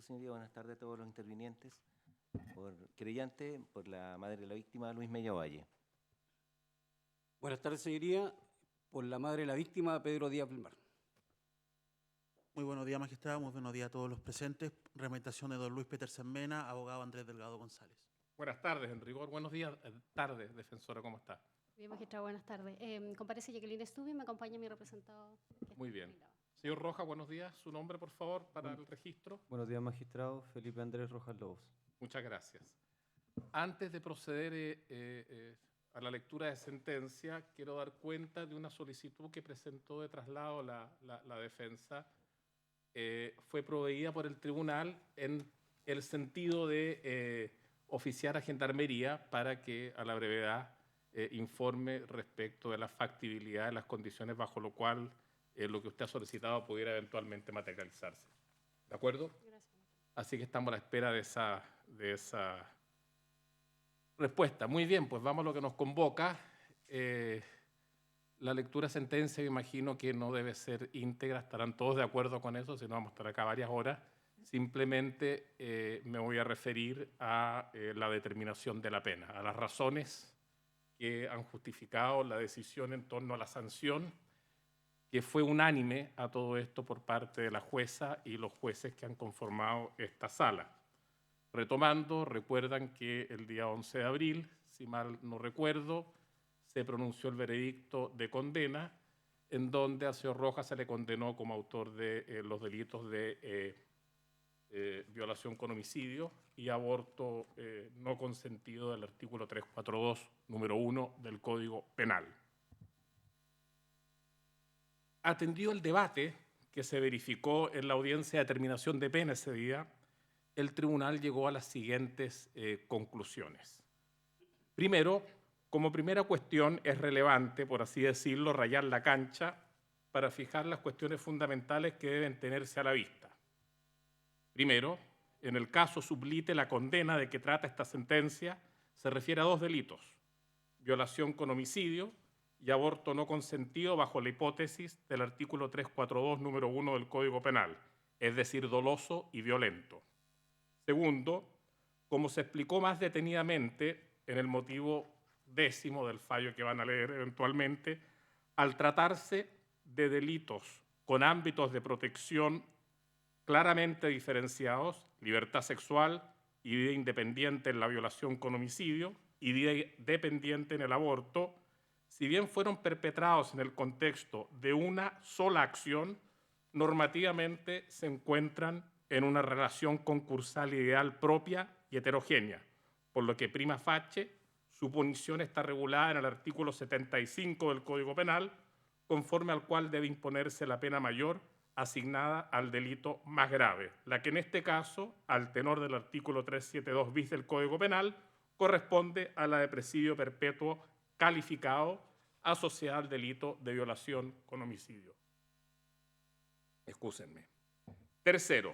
su señoría. Buenas tardes a todos los intervinientes. Por querellante, por la madre de la víctima, Luis Mella Valle. Buenas tardes, señoría. Por la madre de la víctima, Pedro Díaz Vilmar. Muy buenos días, magistrado. Muy buenos días a todos los presentes. Reglamentación de don Luis Petersen Mena, abogado Andrés Delgado González. Buenas tardes, en rigor. Buenos días, tardes, defensora, ¿cómo está? Bien, magistrado, buenas tardes. Comparece Jacqueline Stubbi, me acompaña mi representado. Muy bien. Señor Rojas, buenos días. Su nombre, por favor, para el registro. Buenos días, magistrado. Felipe Andrés Rojas Lobos. Muchas gracias. Antes de proceder a la lectura de sentencia, quiero dar cuenta de una solicitud que presentó de traslado la defensa. Fue proveída por el tribunal en el sentido de oficiar a Gendarmería para que a la brevedad informe respecto de la factibilidad de las condiciones bajo lo cual lo que usted ha solicitado pudiera eventualmente materializarse. ¿De acuerdo? Gracias. Así que estamos a la espera de esa respuesta. Muy bien, pues vamos a lo que nos convoca. La lectura de sentencia, me imagino que no debe ser íntegra, estarán todos de acuerdo con eso, si no vamos a estar acá varias horas. Simplemente me voy a referir a la determinación de la pena, a las razones que han justificado la decisión en torno a la sanción, que fue unánime a todo esto por parte de la jueza y los jueces que han conformado esta sala. Retomando, recuerdan que el día 11 de abril, si mal no recuerdo, se pronunció el veredicto de condena, en donde al señor Rojas se le condenó como autor de los delitos de violación con homicidio y aborto no consentido del artículo 342, número 1 del Código Penal. Atendido el debate que se verificó en la audiencia de determinación de pena ese día, el tribunal llegó a las siguientes conclusiones. Primero, como primera cuestión es relevante, por así decirlo, rayar la cancha para fijar las cuestiones fundamentales que deben tenerse a la vista. Primero, en el caso sublite, la condena de que trata esta sentencia se refiere a dos delitos: violación con homicidio y aborto no consentido bajo la hipótesis del artículo 342, número 1 del Código Penal, es decir, doloso y violento. Segundo, como se explicó más detenidamente en el motivo 10º del fallo que van a leer eventualmente, al tratarse de delitos con ámbitos de protección claramente diferenciados, libertad sexual y vida independiente en la violación con homicidio y vida dependiente en el aborto, si bien fueron perpetrados en el contexto de una sola acción, normativamente se encuentran en una relación concursal ideal propia y heterogénea, por lo que prima facie su punición está regulada en el artículo 75 del Código Penal, conforme al cual debe imponerse la pena mayor asignada al delito más grave, la que en este caso, al tenor del artículo 372 bis del Código Penal, corresponde a la de presidio perpetuo calificado asociada al delito de violación con homicidio. Excúsenme. Tercero,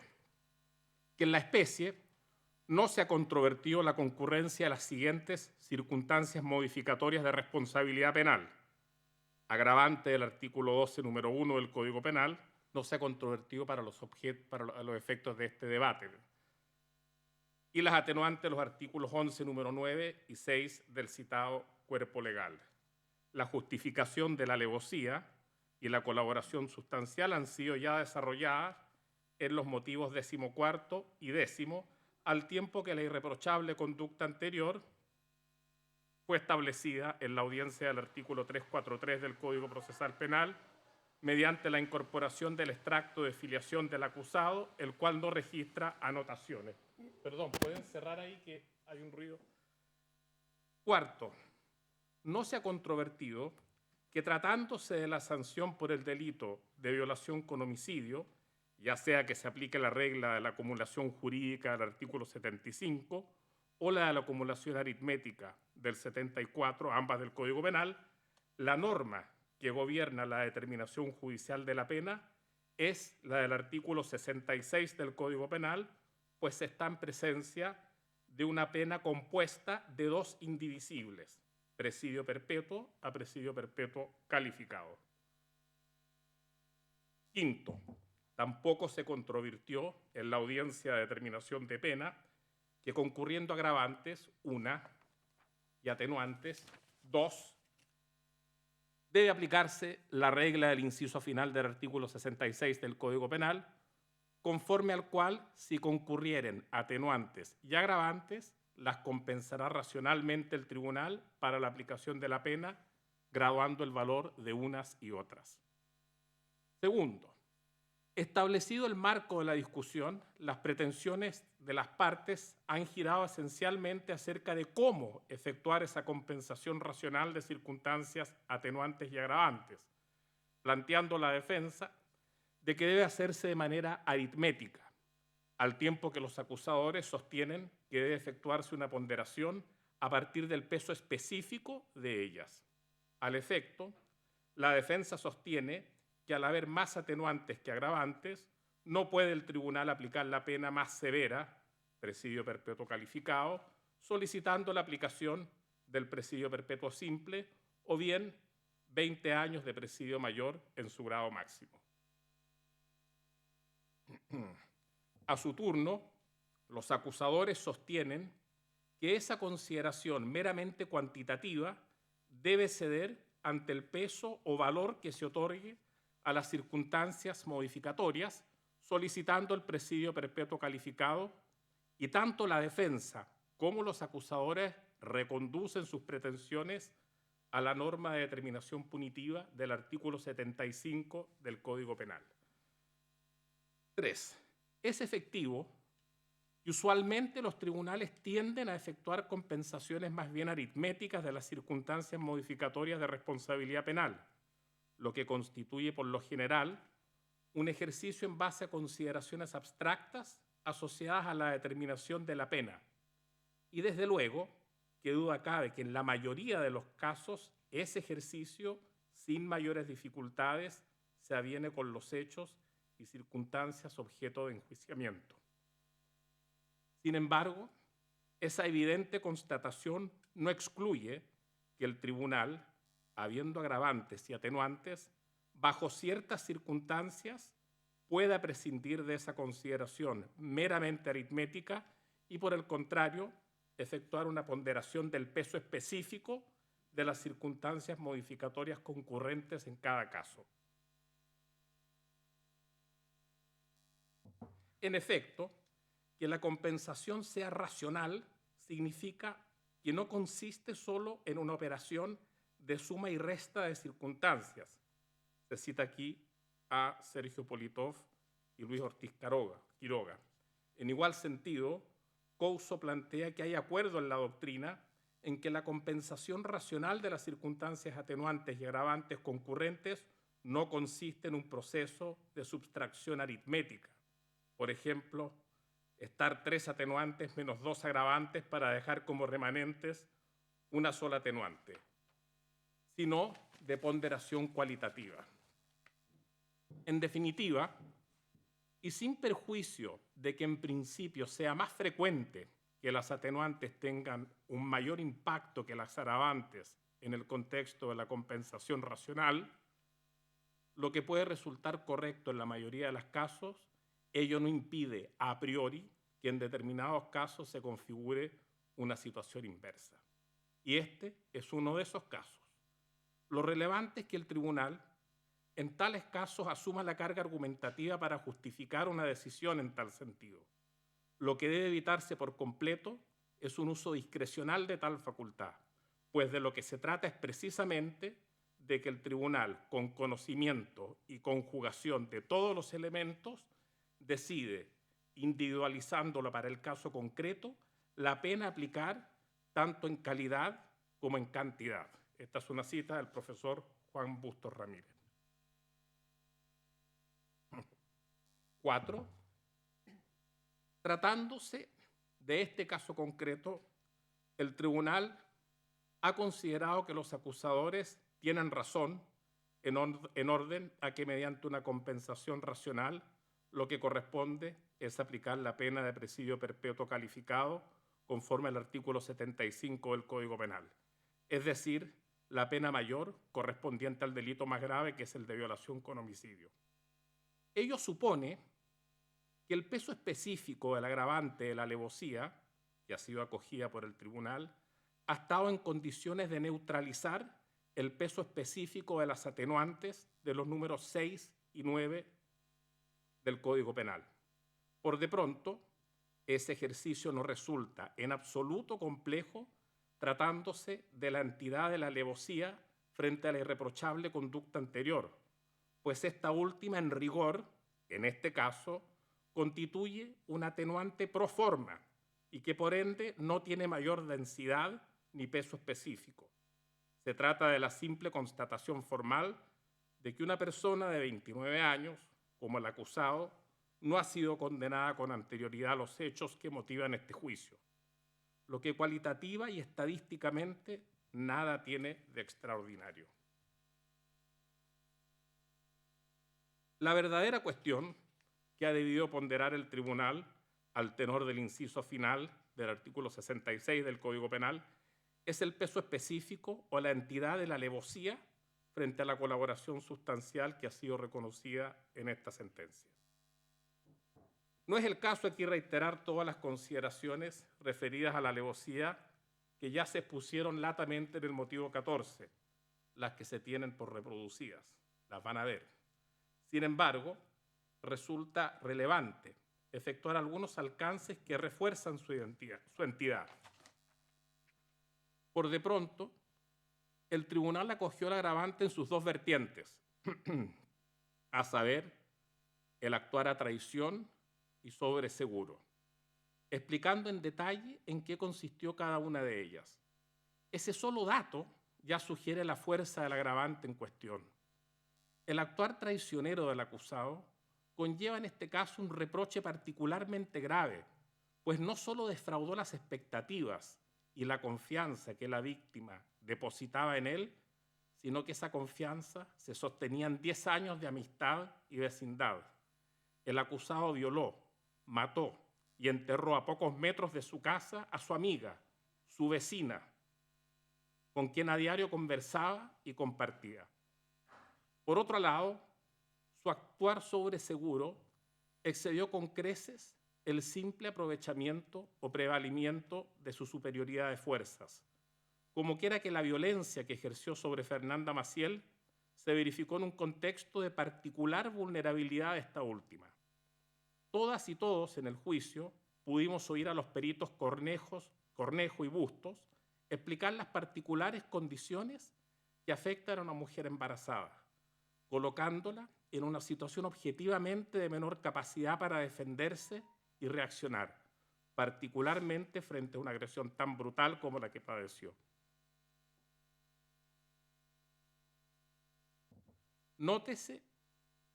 que en la especie no se ha controvertido la concurrencia de las siguientes circunstancias modificatorias de responsabilidad penal. Agravante del artículo 12, número 1 del Código Penal, no se ha controvertido para los efectos de este debate. Y las atenuantes de los artículos 11, número 9 y 6 del citado cuerpo legal. La justificación de la alevosía y la colaboración sustancial han sido ya desarrolladas en los motivos 14º y 10º, al tiempo que la irreprochable conducta anterior fue establecida en la audiencia del artículo 343 del Código Procesal Penal mediante la incorporación del extracto de filiación del acusado, el cual no registra anotaciones. Perdón, ¿pueden cerrar ahí que hay un ruido? Cuarto, no se ha controvertido que tratándose de la sanción por el delito de violación con homicidio, ya sea que se aplique la regla de la acumulación jurídica del artículo 75 o la de la acumulación aritmética del 74, ambas del Código Penal, la norma que gobierna la determinación judicial de la pena es la del artículo 66 del Código Penal, pues está en presencia de una pena compuesta de dos indivisibles, presidio perpetuo a presidio perpetuo calificado. Quinto, tampoco se controvirtió en la audiencia de determinación de pena que, concurriendo agravantes, 1, y atenuantes, 2, debe aplicarse la regla del inciso final del artículo 66 del Código Penal, conforme al cual, si concurrieren atenuantes y agravantes, las compensará racionalmente el tribunal para la aplicación de la pena, graduando el valor de unas y otras. Segundo, establecido el marco de la discusión, las pretensiones de las partes han girado esencialmente acerca de cómo efectuar esa compensación racional de circunstancias atenuantes y agravantes, planteando la defensa de que debe hacerse de manera aritmética, al tiempo que los acusadores sostienen que debe efectuarse una ponderación a partir del peso específico de ellas. Al efecto, la defensa sostiene que al haber más atenuantes que agravantes, no puede el tribunal aplicar la pena más severa, presidio perpetuo calificado, solicitando la aplicación del presidio perpetuo simple o bien 20 años de presidio mayor en su grado máximo. A su turno, los acusadores sostienen que esa consideración meramente cuantitativa debe ceder ante el peso o valor que se otorgue a las circunstancias modificatorias, solicitando el presidio perpetuo calificado, y tanto la defensa como los acusadores reconducen sus pretensiones a la norma de determinación punitiva del artículo 75 del Código Penal. 3. Es efectivo y usualmente los tribunales tienden a efectuar compensaciones más bien aritméticas de las circunstancias modificatorias de responsabilidad penal, lo que constituye por lo general un ejercicio en base a consideraciones abstractas asociadas a la determinación de la pena. Y desde luego, qué duda cabe que en la mayoría de los casos ese ejercicio, sin mayores dificultades, se aviene con los hechos y circunstancias objeto de enjuiciamiento. Sin embargo, esa evidente constatación no excluye que el tribunal, habiendo agravantes y atenuantes, bajo ciertas circunstancias pueda prescindir de esa consideración meramente aritmética y, por el contrario, efectuar una ponderación del peso específico de las circunstancias modificatorias concurrentes en cada caso. En efecto, que la compensación sea racional significa que no consiste solo en una operación de suma y resta de circunstancias. Se cita aquí a Sergio Politov y Luis Ortiz Quiroga. En igual sentido, Couso plantea que hay acuerdo en la doctrina en que la compensación racional de las circunstancias atenuantes y agravantes concurrentes no consiste en un proceso de subtracción aritmética. Por ejemplo, estar 3 atenuantes menos 2 agravantes para dejar como remanentes una sola atenuante, sino de ponderación cualitativa. En definitiva, y sin perjuicio de que en principio sea más frecuente que las atenuantes tengan un mayor impacto que las agravantes en el contexto de la compensación racional, lo que puede resultar correcto en la mayoría de los casos, ello no impide a priori que en determinados casos se configure una situación inversa. Y este es uno de esos casos. Lo relevante es que el tribunal en tales casos asuma la carga argumentativa para justificar una decisión en tal sentido. Lo que debe evitarse por completo es un uso discrecional de tal facultad, pues de lo que se trata es precisamente de que el tribunal, con conocimiento y conjugación de todos los elementos, decide, individualizándolo para el caso concreto, la pena a aplicar tanto en calidad como en cantidad. Esta es una cita del profesor Juan Bustos Ramírez. 4. Tratándose de este caso concreto, el tribunal ha considerado que los acusadores tienen razón en orden a que mediante una compensación racional lo que corresponde es aplicar la pena de presidio perpetuo calificado conforme al artículo 75 del Código Penal, es decir, la pena mayor correspondiente al delito más grave, que es el de violación con homicidio. Ello supone que el peso específico del agravante de la alevosía, que ha sido acogida por el tribunal, ha estado en condiciones de neutralizar el peso específico de las atenuantes de los números 6 y 9 del Código Penal. Por de pronto, ese ejercicio no resulta en absoluto complejo tratándose de la entidad de la alevosía frente a la irreprochable conducta anterior, pues esta última, en rigor, en este caso, constituye un atenuante pro forma y que por ende no tiene mayor densidad ni peso específico. Se trata de la simple constatación formal de que una persona de 29 años, como el acusado, no ha sido condenada con anterioridad a los hechos que motivan este juicio, lo que cualitativa y estadísticamente nada tiene de extraordinario. La verdadera cuestión que ha debido ponderar el tribunal al tenor del inciso final del artículo 66 del Código Penal es el peso específico o la entidad de la alevosía frente a la colaboración sustancial que ha sido reconocida en esta sentencia. No es el caso aquí reiterar todas las consideraciones referidas a la alevosía que ya se expusieron latamente en el motivo 14, las que se tienen por reproducidas, las van a ver. Sin embargo, resulta relevante efectuar algunos alcances que refuerzan su entidad. Por de pronto, el tribunal acogió el agravante en sus dos vertientes, a saber, el actuar a traición y sobre seguro, explicando en detalle en qué consistió cada una de ellas. Ese solo dato ya sugiere la fuerza del agravante en cuestión. El actuar traicionero del acusado conlleva en este caso un reproche particularmente grave, pues no solo defraudó las expectativas y la confianza que la víctima depositaba en él, sino que esa confianza se sostenía en 10 años de amistad y vecindad. El acusado violó, mató y enterró a pocos metros de su casa a su amiga, su vecina, con quien a diario conversaba y compartía. Por otro lado, su actuar sobre seguro excedió con creces el simple aprovechamiento o prevalimiento de su superioridad de fuerzas. Como quiera que la violencia que ejerció sobre Fernanda Maciel se verificó en un contexto de particular vulnerabilidad de esta última. Todas y todos en el juicio pudimos oír a los peritos Cornejo y Bustos explicar las particulares condiciones que afectan a una mujer embarazada, colocándola en una situación objetivamente de menor capacidad para defenderse y reaccionar, particularmente frente a una agresión tan brutal como la que padeció. Nótese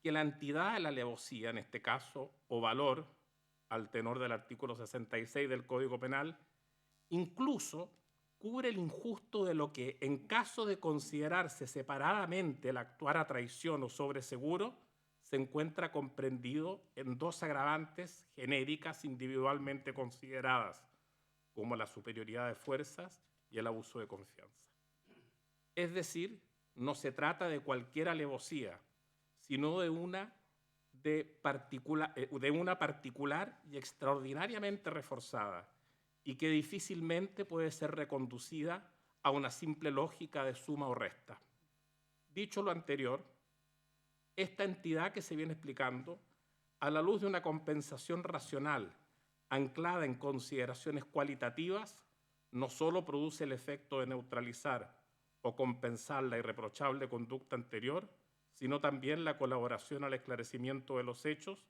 que la entidad de la alevosía, en este caso, o valor, al tenor del artículo 66 del Código Penal, incluso cubre el injusto de lo que, en caso de considerarse separadamente el actuar a traición o sobre seguro, se encuentra comprendido en dos agravantes genéricas individualmente consideradas, como la superioridad de fuerzas y el abuso de confianza. Es decir, no se trata de cualquier alevosía, sino de una particular y extraordinariamente reforzada, y que difícilmente puede ser reconducida a una simple lógica de suma o resta. Dicho lo anterior, esta entidad que se viene explicando, a la luz de una compensación racional anclada en consideraciones cualitativas, no solo produce el efecto de neutralizar o compensar la irreprochable conducta anterior, sino también la colaboración al esclarecimiento de los hechos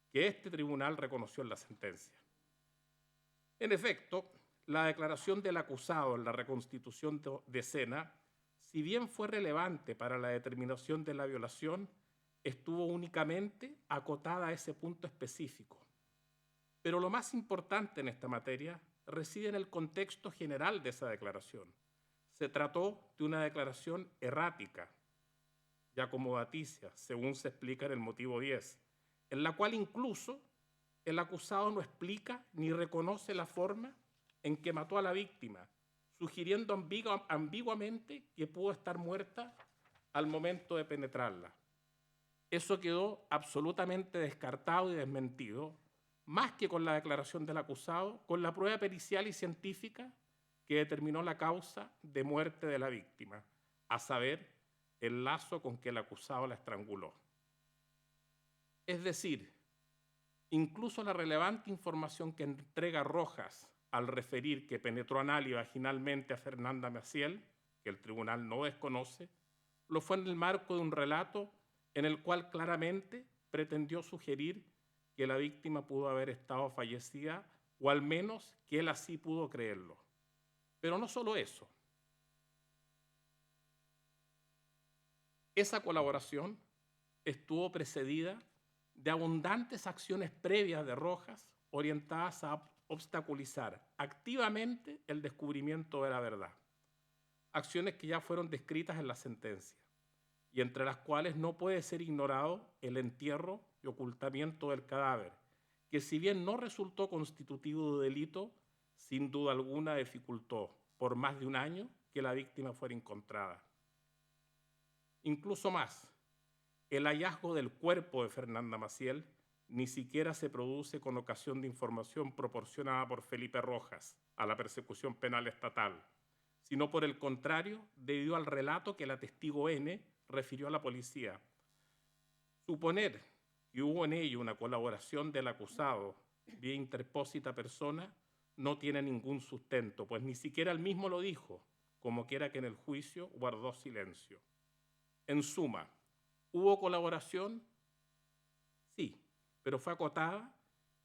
que este tribunal reconoció en la sentencia. En efecto, la declaración del acusado en la reconstitución de escena, si bien fue relevante para la determinación de la violación, estuvo únicamente acotada a ese punto específico. Pero lo más importante en esta materia reside en el contexto general de esa declaración. Se trató de una declaración errática y acomodaticia, según se explica en el motivo 10, en la cual incluso el acusado no explica ni reconoce la forma en que mató a la víctima, sugiriendo ambiguamente que pudo estar muerta al momento de penetrarla. Eso quedó absolutamente descartado y desmentido, más que con la declaración del acusado, con la prueba pericial y científica que determinó la causa de muerte de la víctima, a saber, el lazo con que el acusado la estranguló. Es decir, incluso la relevante información que entrega Rojas al referir que penetró anal y vaginalmente a Fernanda Maciel, que el tribunal no desconoce, lo fue en el marco de un relato en el cual claramente pretendió sugerir que la víctima pudo haber estado fallecida, o al menos que él así pudo creerlo. Pero no solo eso. Esa colaboración estuvo precedida de abundantes acciones previas de Rojas orientadas a obstaculizar activamente el descubrimiento de la verdad. Acciones que ya fueron descritas en la sentencia y entre las cuales no puede ser ignorado el entierro y ocultamiento del cadáver, que si bien no resultó constitutivo de delito, sin duda alguna dificultó por más de un año que la víctima fuera encontrada. Incluso más, el hallazgo del cuerpo de Fernanda Maciel ni siquiera se produce con ocasión de información proporcionada por Felipe Rojas a la persecución penal estatal, sino por el contrario, debido al relato que la testigo N refirió a la policía. Suponer que hubo en ello una colaboración del acusado vía interpósita persona no tiene ningún sustento, pues ni siquiera él mismo lo dijo, como quiera que en el juicio guardó silencio. En suma, ¿hubo colaboración? Sí, pero fue acotada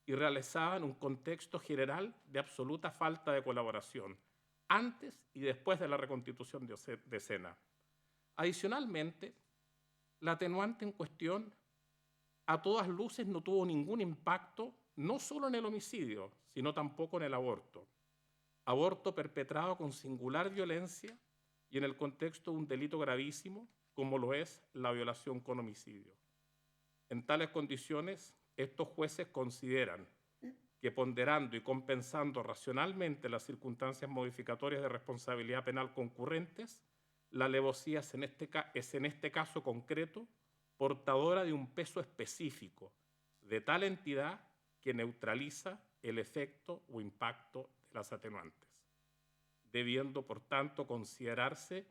y realizada en un contexto general de absoluta falta de colaboración, antes y después de la reconstitución de escena. Adicionalmente, la atenuante en cuestión a todas luces no tuvo ningún impacto, no solo en el homicidio, sino tampoco en el aborto. Aborto perpetrado con singular violencia y en el contexto de un delito gravísimo, como lo es la violación con homicidio. En tales condiciones, estos jueces consideran que ponderando y compensando racionalmente las circunstancias modificatorias de responsabilidad penal concurrentes, la alevosía es en este caso concreto portadora de un peso específico de tal entidad que neutraliza el efecto o impacto de las atenuantes, debiendo por tanto considerarse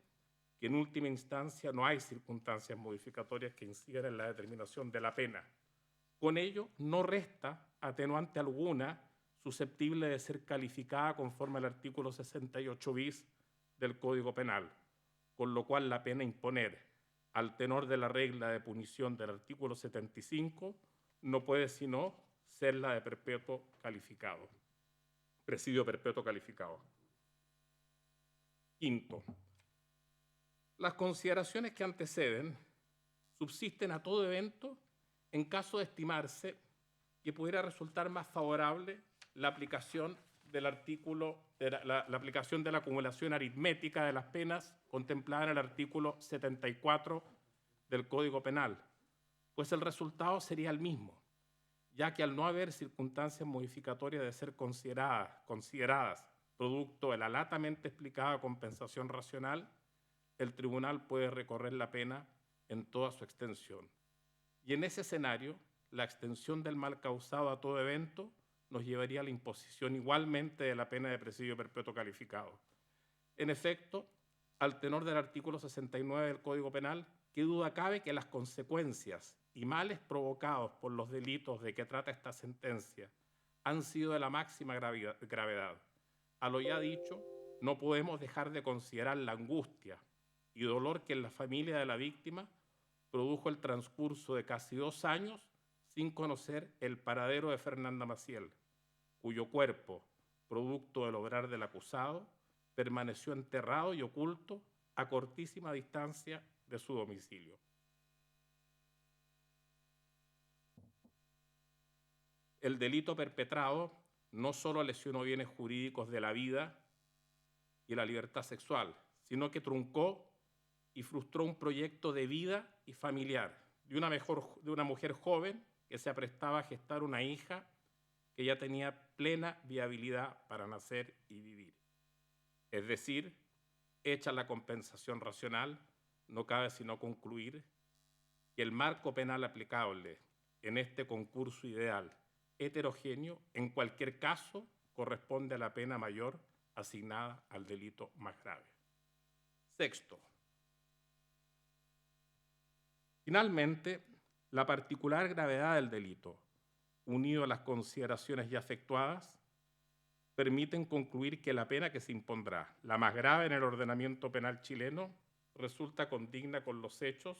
que en última instancia no hay circunstancias modificatorias que incidan en la determinación de la pena. Con ello, no resta atenuante alguna susceptible de ser calificada conforme al artículo 68 bis del Código Penal, con lo cual la pena a imponer al tenor de la regla de punición del artículo 75 no puede sino ser la de perpetuo calificado, presidio perpetuo calificado. Quinto, las consideraciones que anteceden subsisten a todo evento en caso de estimarse que pudiera resultar más favorable la aplicación del artículo, la aplicación de la acumulación aritmética de las penas contemplada en el artículo 74 del Código Penal, pues el resultado sería el mismo, ya que al no haber circunstancias modificatorias de ser consideradas producto de la latamente explicada compensación racional, el tribunal puede recorrer la pena en toda su extensión. Y en ese escenario, la extensión del mal causado a todo evento nos llevaría a la imposición igualmente de la pena de presidio perpetuo calificado. En efecto, al tenor del artículo 69 del Código Penal, qué duda cabe que las consecuencias y males provocados por los delitos de que trata esta sentencia han sido de la máxima gravedad. A lo ya dicho, no podemos dejar de considerar la angustia y dolor que en la familia de la víctima produjo el transcurso de casi 2 años sin conocer el paradero de Fernanda Maciel, cuyo cuerpo, producto del obrar del acusado, permaneció enterrado y oculto a cortísima distancia de su domicilio. El delito perpetrado no solo lesionó bienes jurídicos de la vida y la libertad sexual, sino que truncó y frustró un proyecto de vida y familiar de una mujer joven que se aprestaba a gestar una hija que ya tenía plena viabilidad para nacer y vivir. Es decir, hecha la compensación racional, no cabe sino concluir que el marco penal aplicable en este concurso ideal heterogéneo, en cualquier caso, corresponde a la pena mayor asignada al delito más grave. Sexto, finalmente, la particular gravedad del delito, unido a las consideraciones ya efectuadas, permiten concluir que la pena que se impondrá, la más grave en el ordenamiento penal chileno, resulta condigna con los hechos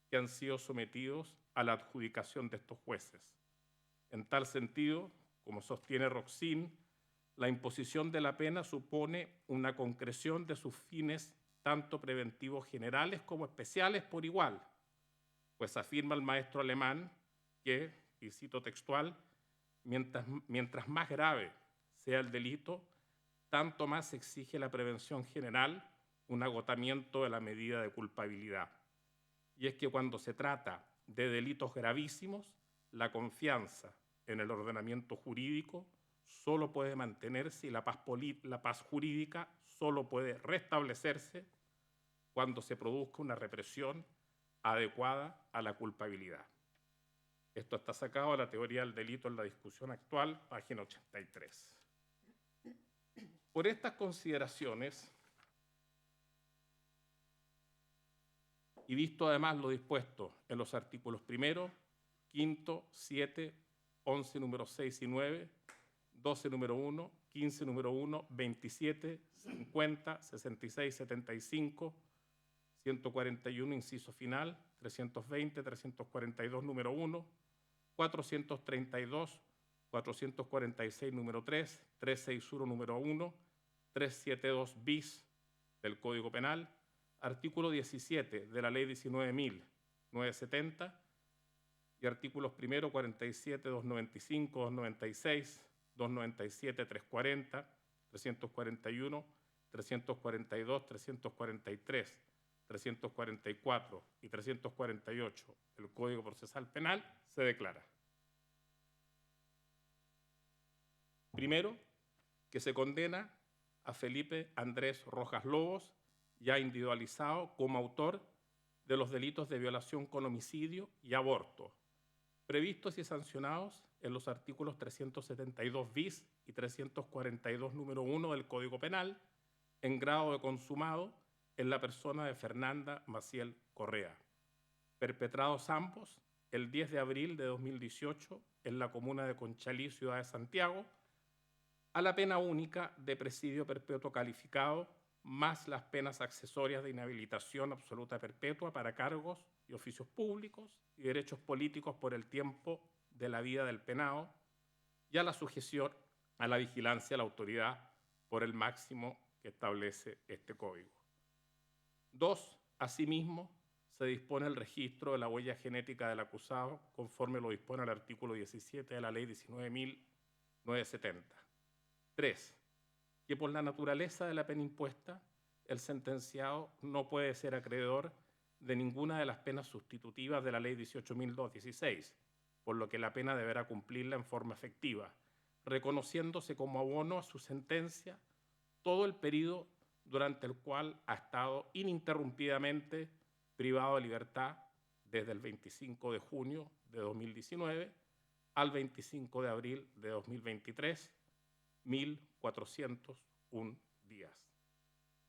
que han sido sometidos a la adjudicación de estos jueces. En tal sentido, como sostiene Roxin, la imposición de la pena supone una concreción de sus fines tanto preventivos generales como especiales por igual, pues afirma el maestro alemán que, y cito textual, mientras más grave sea el delito, tanto más exige la prevención general un agotamiento de la medida de culpabilidad. Y es que cuando se trata de delitos gravísimos, la confianza en el ordenamiento jurídico solo puede mantenerse y la paz jurídica solo puede restablecerse cuando se produzca una represión adecuada a la culpabilidad. Esto está sacado de la teoría del delito en la discusión actual, página 83. Por estas consideraciones, y visto además lo dispuesto en los artículos 1, 5, 7, 11, número 6 y 9, 12, número 1, 15, número 1, 27, 50, 66, 75, 141, inciso final, 320, 342, número 1, 432, 446, número 3, 361, número 1, 372 bis del Código Penal, artículo 17 de la Ley 19.970 y artículos 1, 47, 295, 296, 297, 340, 341, 342, 343, 344 y 348 del Código Procesal Penal se declara. Primero, que se condena a Felipe Andrés Rojas Lobos, ya individualizado como autor de los delitos de violación con homicidio y aborto, previstos y sancionados en los artículos 372 bis y 342 número 1 del Código Penal, en grado de consumado en la persona de Fernanda Maciel Correa, perpetrados ambos el 10 de abril de 2018 en la comuna de Conchalí, ciudad de Santiago, a la pena única de presidio perpetuo calificado, más las penas accesorias de inhabilitación absoluta perpetua para cargos y oficios públicos y derechos políticos por el tiempo de la vida del penado, y a la sujeción a la vigilancia de la autoridad por el máximo que establece este código. 2. Asimismo, se dispone el registro de la huella genética del acusado conforme lo dispone el artículo 17 de la Ley 19.970. 3. Que por la naturaleza de la pena impuesta, el sentenciado no puede ser acreedor de ninguna de las penas sustitutivas de la Ley 18.216, por lo que la pena deberá cumplirla en forma efectiva, reconociéndose como abono a su sentencia todo el periodo durante el cual ha estado ininterrumpidamente privado de libertad desde el 25 de junio de 2019 al 25 de abril de 2023, 1.401 días.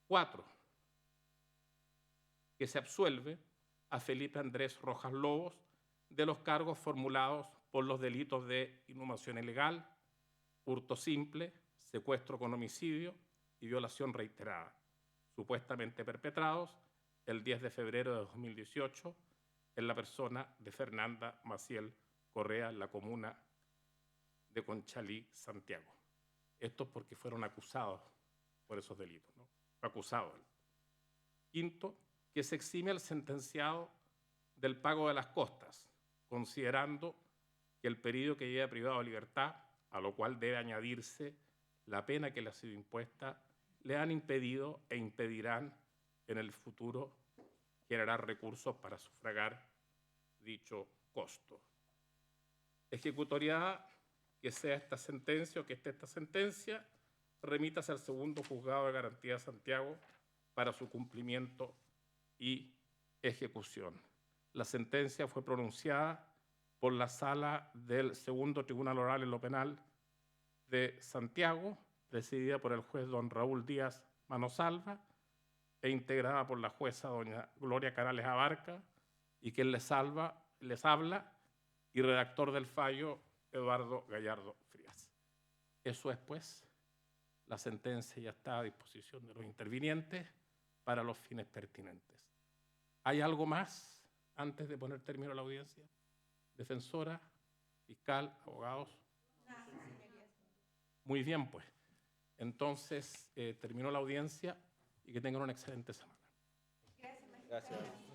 4. Que se absuelve a Felipe Andrés Rojas Lobos de los cargos formulados por los delitos de inhumación ilegal, hurto simple, secuestro con homicidio y violación reiterada, supuestamente perpetrados el 10 de febrero de 2018 en la persona de Fernanda Maciel Correa, en la comuna de Conchalí, Santiago. Esto es porque fueron acusados por esos delitos, ¿no? Fue acusado. 5. Que se exime al sentenciado del pago de las costas, considerando que el periodo que lleva privado de libertad, a lo cual debe añadirse la pena que le ha sido impuesta, le han impedido e impedirán en el futuro generar recursos para sufragar dicho costo. Ejecutoriada que sea esta sentencia o que esté esta sentencia, remítase al segundo juzgado de garantía de Santiago para su cumplimiento y ejecución. La sentencia fue pronunciada por la Sala del Segundo Tribunal Oral en lo Penal de Santiago, presidida por el juez don Raúl Díaz Manosalva e integrada por la jueza doña Gloria Canales Abarca, y quien les habla, y redactor del fallo, Eduardo Gallardo Frías. Eso es, pues, la sentencia ya está a disposición de los intervinientes para los fines pertinentes. ¿Hay algo más antes de poner término a la audiencia? Defensora, fiscal, abogados. Muy bien, pues. Entonces, terminó la audiencia y que tengan una excelente semana. Gracias.